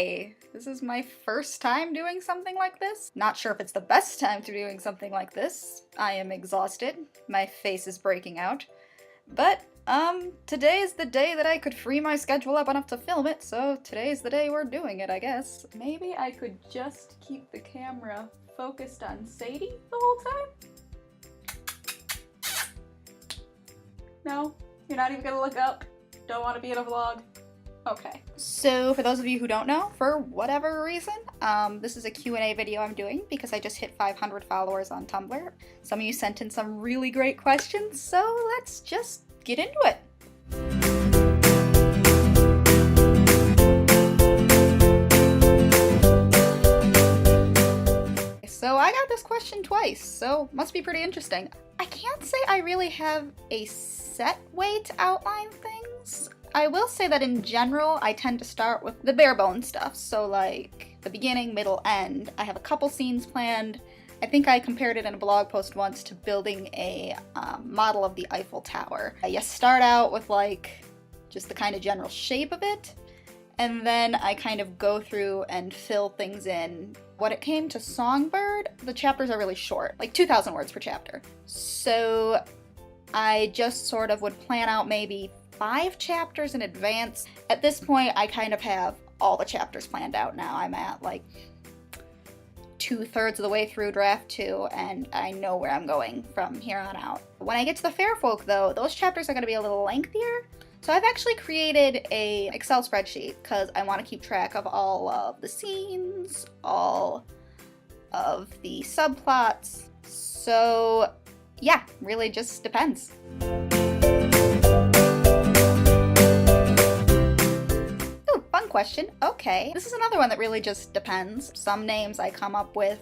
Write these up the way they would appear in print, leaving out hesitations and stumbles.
Hey, this is my first time doing something like this. Not sure if it's the best time to be doing something like this. I am exhausted. My face is breaking out. But, today is the day that I could free my schedule up enough to film it, so today's the day we're doing it, I guess. Maybe I could just keep the camera focused on Sadie the whole time? No? You're not even gonna look up? Don't want to be in a vlog? Okay. So, for those of you who don't know, for whatever reason, this is a Q&A video I'm doing because I just hit 500 followers on Tumblr. Some of you sent in some really great questions, so let's just get into it. So I got this question twice, so must be pretty interesting. I can't say I really have a set way to outline things. I will say that in general, I tend to start with the bare bones stuff. So like the beginning, middle, end. I have a couple scenes planned. I think I compared it in a blog post once to building a model of the Eiffel Tower. You start out with like just the kind of general shape of it, and then I kind of go through and fill things in. When it came to Songbird, the chapters are really short, like 2,000 words per chapter. So I just sort of would plan out maybe 5 chapters in advance. At this point, I kind of have all the chapters planned out now. I'm at like 2/3 of the way through draft 2, and I know where I'm going from here on out. When I get to the Fair Folk, though, those chapters are going to be a little lengthier. So I've actually created a Excel spreadsheet because I want to keep track of all of the scenes, all of the subplots. So yeah, really just depends. Question. Okay, this is another one that really just depends. Some names I come up with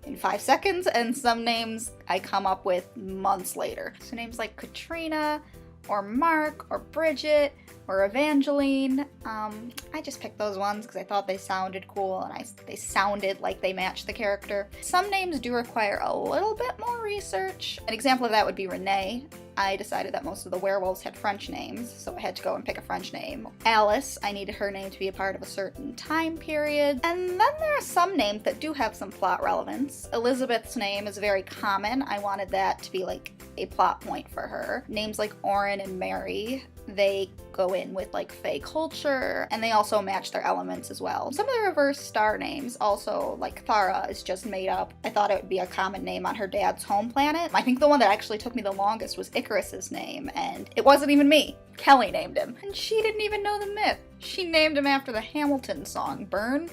in 5 seconds, and some names I come up with months later. So names like Katrina, or Mark, or Bridget, or Evangeline. I just picked those ones because I thought they sounded cool, and they sounded like they matched the character. Some names do require a little bit more research. An example of that would be Renee. I decided that most of the werewolves had French names, so I had to go and pick a French name. Alice, I needed her name to be a part of a certain time period. And then there are some names that do have some plot relevance. Elizabeth's name is very common. I wanted that to be like a plot point for her. Names like Oren and Mary, they go in with like Fae culture, and they also match their elements as well. Some of the reverse star names, also like Thara, is just made up. I thought it would be a common name on her dad's home planet. I think the one that actually took me the longest was Icarus's name, and it wasn't even me. Kelly named him, and she didn't even know the myth. She named him after the Hamilton song, Burn,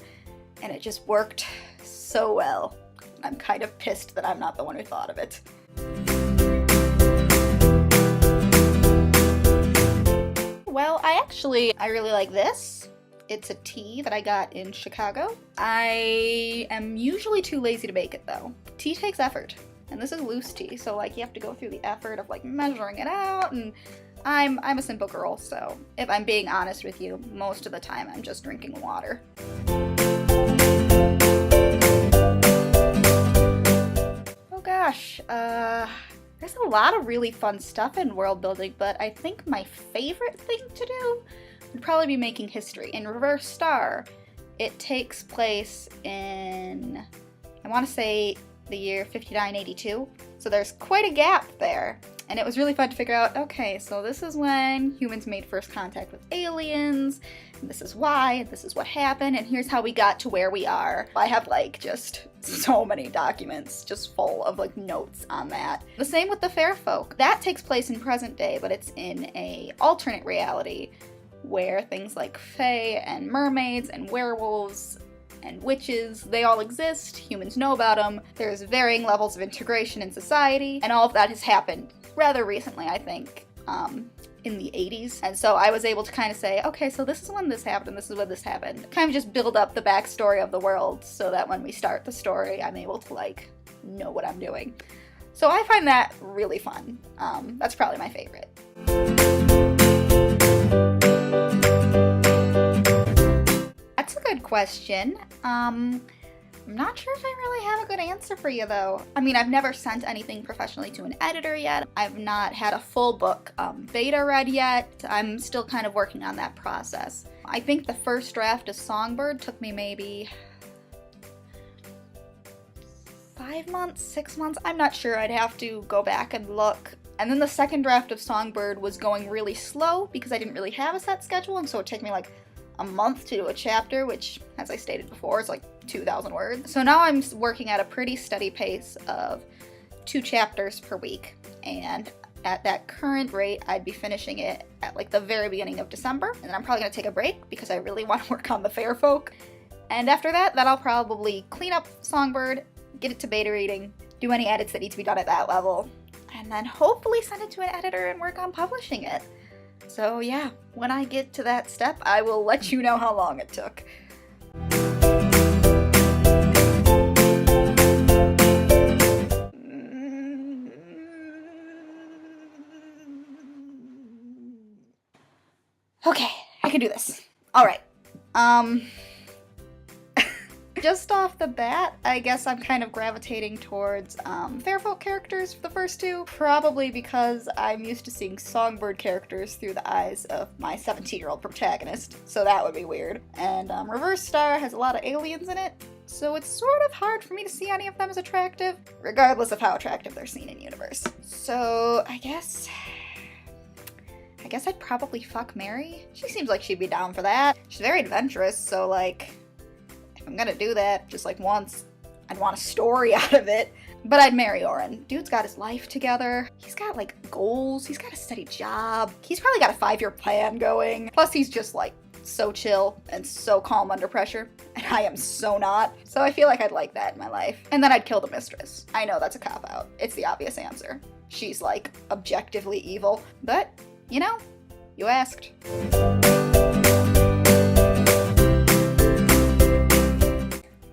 and it just worked so well. I'm kind of pissed that I'm not the one who thought of it. Well, I really like this. It's a tea that I got in Chicago. I am usually too lazy to make it though. Tea takes effort, and this is loose tea, so like you have to go through the effort of like measuring it out, and I'm a simple girl, so if I'm being honest with you, most of the time I'm just drinking water. Oh gosh, there's a lot of really fun stuff in world building, but I think my favorite thing to do would probably be making history. In Reverse Star, it takes place in, I want to say, the year 5982, so there's quite a gap there. And it was really fun to figure out, okay, so this is when humans made first contact with aliens, and this is why, and this is what happened, and here's how we got to where we are. I have like just so many documents just full of like notes on that. The same with the Fair Folk. That takes place in present day, but it's in a alternate reality where things like fae and mermaids and werewolves and witches, they all exist, humans know about them, there's varying levels of integration in society, and all of that has happened rather recently, I think, in the 80s. And so I was able to kind of say, okay, so this is when this happened, and this is when this happened. Kind of just build up the backstory of the world so that when we start the story, I'm able to like know what I'm doing. So I find that really fun. That's probably my favorite. That's a good question. I'm not sure if I really have a good answer for you though. I mean, I've never sent anything professionally to an editor yet. I've not had a full book beta read yet. I'm still kind of working on that process. I think the first draft of Songbird took me maybe 5 months, 6 months, I'm not sure, I'd have to go back and look. And then the second draft of Songbird was going really slow because I didn't really have a set schedule, and so it'd take me like a month to do a chapter, which, as I stated before, is like 2,000 words. So now I'm working at a pretty steady pace of 2 chapters per week, and at that current rate, I'd be finishing it at like the very beginning of December, and then I'm probably gonna take a break because I really want to work on the Fair Folk. And after that, I'll probably clean up Songbird, get it to beta reading, do any edits that need to be done at that level, and then hopefully send it to an editor and work on publishing it. So yeah, when I get to that step, I will let you know how long it took. Okay, I can do this. All right. Just off the bat, I guess I'm kind of gravitating towards Fairfolk characters for the first 2, probably because I'm used to seeing Songbird characters through the eyes of my 17-year-old protagonist, so that would be weird. And Reverse Star has a lot of aliens in it, so it's sort of hard for me to see any of them as attractive, regardless of how attractive they're seen in universe. So I guess I'd probably fuck Mary. She seems like she'd be down for that. She's very adventurous, so like, if I'm gonna do that just like once, I'd want a story out of it. But I'd marry Oren. Dude's got his life together. He's got like goals. He's got a steady job. He's probably got a 5-year plan going. Plus he's just like so chill and so calm under pressure. And I am so not. So I feel like I'd like that in my life. And then I'd kill the mistress. I know that's a cop-out. It's the obvious answer. She's like objectively evil. But, you know, you asked.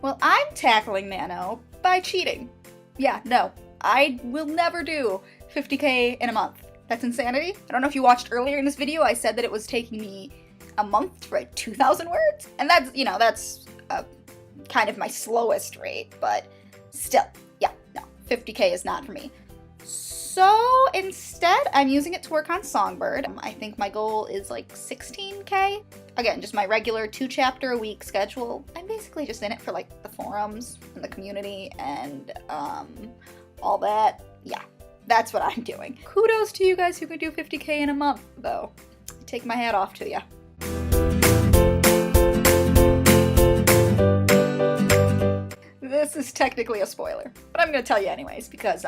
Well, I'm tackling Nano by cheating. Yeah, no, I will never do 50k in a month. That's insanity. I don't know if you watched earlier in this video, I said that it was taking me a month to write 2,000 words. And that's, you know, that's kind of my slowest rate, but still, yeah, no, 50k is not for me. So instead, I'm using it to work on Songbird. I think my goal is like 16k. Again, just my regular 2-chapter a week schedule. I'm basically just in it for like the forums and the community and all that. Yeah, that's what I'm doing. Kudos to you guys who can do 50k in a month, though. I take my hat off to you. This is technically a spoiler, but I'm gonna tell you anyways because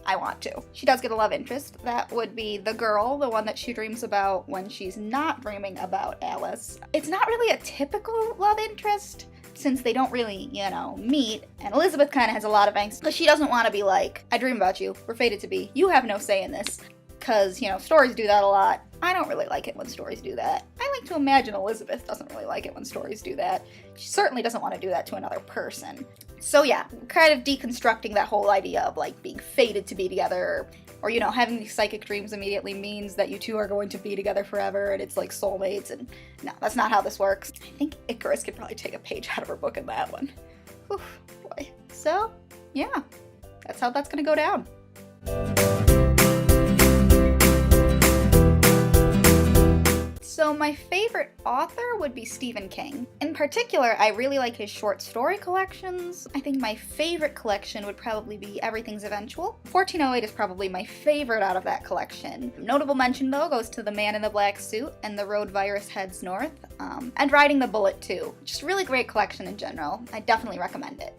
I want to. She does get a love interest. That would be the girl, the one that she dreams about when she's not dreaming about Alice. It's not really a typical love interest since they don't really, you know, meet. And Elizabeth kind of has a lot of angst because she doesn't want to be like, I dream about you, we're fated to be, you have no say in this. Because, you know, stories do that a lot. I don't really like it when stories do that. I like to imagine Elizabeth doesn't really like it when stories do that. She certainly doesn't want to do that to another person. So yeah, kind of deconstructing that whole idea of like being fated to be together, or you know, having these psychic dreams immediately means that you two are going to be together forever and it's like soulmates, and no, that's not how this works. I think Icarus could probably take a page out of her book in that one. Whew, boy. So yeah, that's how that's gonna go down. So my favorite author would be Stephen King. In particular, I really like his short story collections. I think my favorite collection would probably be Everything's Eventual. 1408 is probably my favorite out of that collection. Notable mention though goes to The Man in the Black Suit and The Road Virus Heads North, and Riding the Bullet too. Just really great collection in general. I definitely recommend it.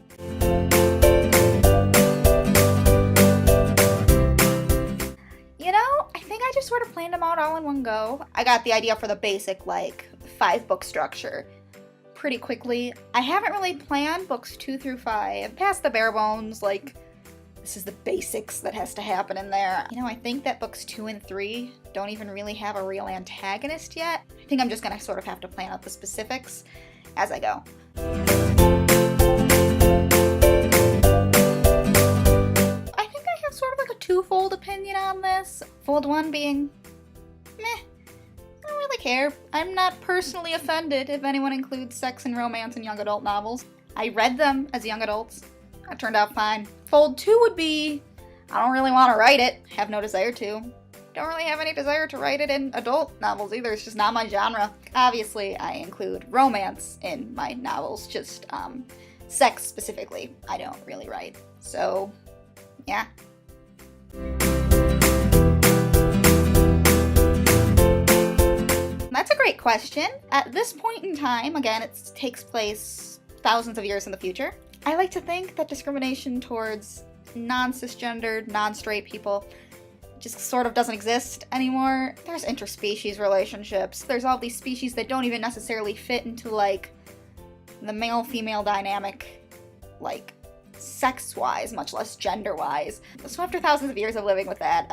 You know, I think I just sort of planned them out all in one go. I got the idea for the basic, like, 5-book structure pretty quickly. I haven't really planned books 2 through 5. Past the bare bones, like, this is the basics that has to happen in there. You know, I think that books 2 and 3 don't even really have a real antagonist yet. I think I'm just gonna sort of have to plan out the specifics as I go. Sort of like a twofold opinion on this. Fold 1 being, meh, I don't really care. I'm not personally offended if anyone includes sex and romance in young adult novels. I read them as young adults. That turned out fine. Fold 2 would be, I don't really want to write it. Have no desire to. Don't really have any desire to write it in adult novels either. It's just not my genre. Obviously, I include romance in my novels, just sex specifically, I don't really write. So, yeah. That's a great question. At this point in time, again, it takes place thousands of years in the future, I like to think that discrimination towards non-cisgendered, non-straight people just sort of doesn't exist anymore. There's interspecies relationships. There's all these species that don't even necessarily fit into, like, the male-female dynamic, like, sex-wise, much less gender-wise. So after thousands of years of living with that,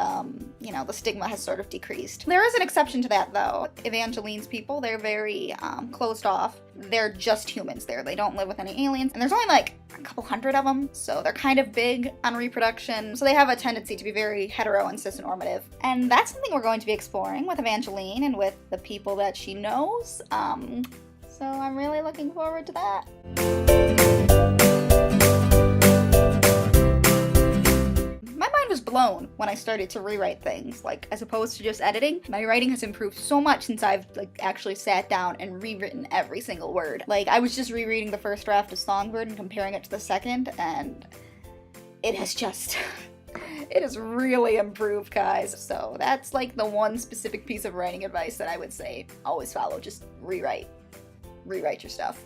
you know, the stigma has sort of decreased. There is an exception to that, though. Evangeline's people, they're very closed off. They're just humans there. They don't live with any aliens. And there's only like a couple hundred of them, so they're kind of big on reproduction. So they have a tendency to be very hetero and cisnormative. And that's something we're going to be exploring with Evangeline and with the people that she knows. So I'm really looking forward to that. My mind was blown when I started to rewrite things, like, as opposed to just editing. My writing has improved so much since I've, like, actually sat down and rewritten every single word. Like, I was just rereading the first draft of Songbird and comparing it to the second, and it has just... it has really improved, guys. So that's, like, the one specific piece of writing advice that I would say always follow. Just rewrite. Rewrite your stuff.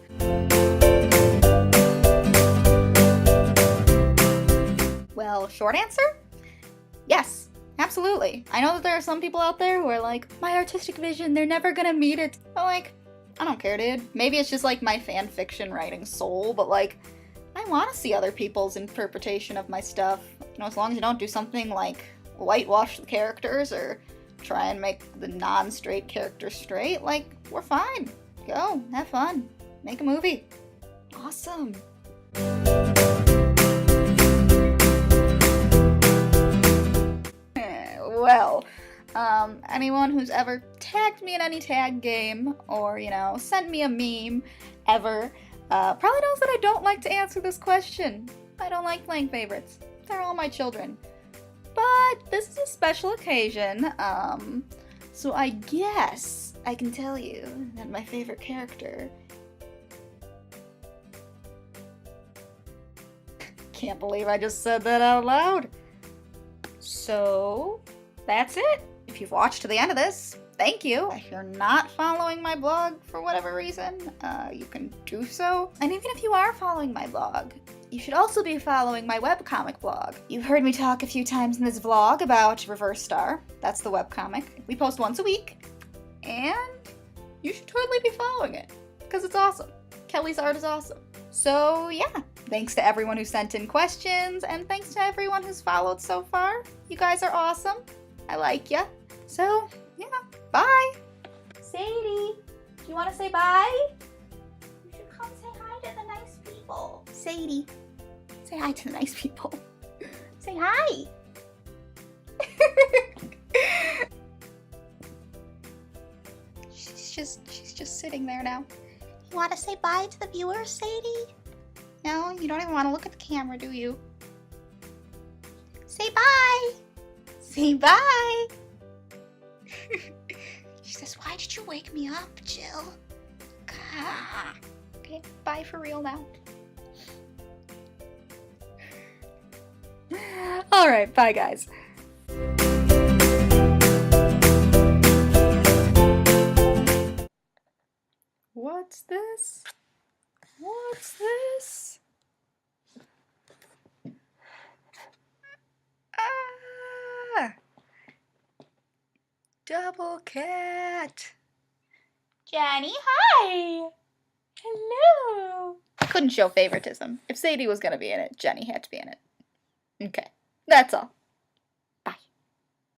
Well, short answer? Yes, absolutely. I know that there are some people out there who are like, my artistic vision, they're never gonna meet it. But like, I don't care, dude. Maybe it's just like my fan fiction writing soul, but like, I want to see other people's interpretation of my stuff. You know, as long as you don't do something like whitewash the characters or try and make the non-straight character straight, like, we're fine. Go, have fun. Make a movie. Awesome. Well, anyone who's ever tagged me in any tag game or, you know, sent me a meme ever, probably knows that I don't like to answer this question. I don't like playing favorites. They're all my children. But this is a special occasion, so I guess I can tell you that my favorite character... Can't believe I just said that out loud. So... that's it. If you've watched to the end of this, thank you. If you're not following my blog for whatever reason, you can do so. And even if you are following my blog, you should also be following my webcomic blog. You've heard me talk a few times in this vlog about Reverse Star. That's the webcomic. We post once a week, and you should totally be following it, because it's awesome. Kelly's art is awesome. So yeah, thanks to everyone who sent in questions, and thanks to everyone who's followed so far. You guys are awesome. I like ya. So, yeah, bye. Sadie, do you want to say bye? You should come say hi to the nice people. Sadie, say hi to the nice people. Say hi. She's just sitting there now. You want to say bye to the viewers, Sadie? No, you don't even want to look at the camera, do you? Say bye. Say bye! She says, why did you wake me up, Jill? Okay, bye for real now. Alright, bye guys. What's this? What's this? Double cat. Jenny, hi. Hello. I couldn't show favoritism. If Sadie was gonna be in it, Jenny had to be in it. Okay, that's all.